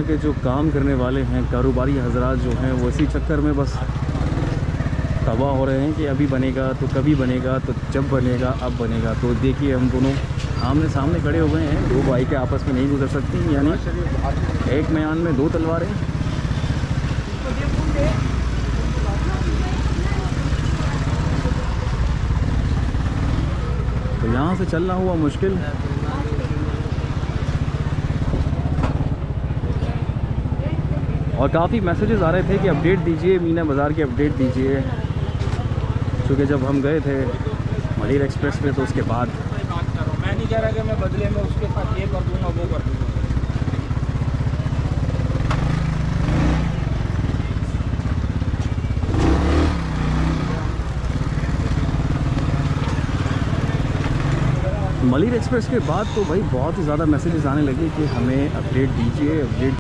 यहाँ के जो काम करने वाले हैं, कारोबारी हजरात जो हैं, वो इसी चक्कर में बस तबाह हो रहे हैं कि अभी बनेगा तो कभी बनेगा, तो जब बनेगा अब बनेगा। तो देखिए हम दोनों आमने सामने खड़े हो गए हैं, दो बाइकें आपस में नहीं गुजर सकती, यानी एक म्यान में दो तलवारें। तो यहाँ से चलना हुआ मुश्किल। और काफ़ी मैसेजेस आ रहे थे कि अपडेट दीजिए, मीना बाज़ार की अपडेट दीजिए, क्योंकि जब हम गए थे मलिर एक्सप्रेस में तो उसके बाद मैं नहीं कह रहा कि मैं बदले में उसके साथ ये कर दूंगा वो कर दूंगा। मलिर एक्सप्रेस के बाद तो भाई बहुत ही ज़्यादा मैसेजेस आने लगे कि हमें अपडेट दीजिए, अपडेट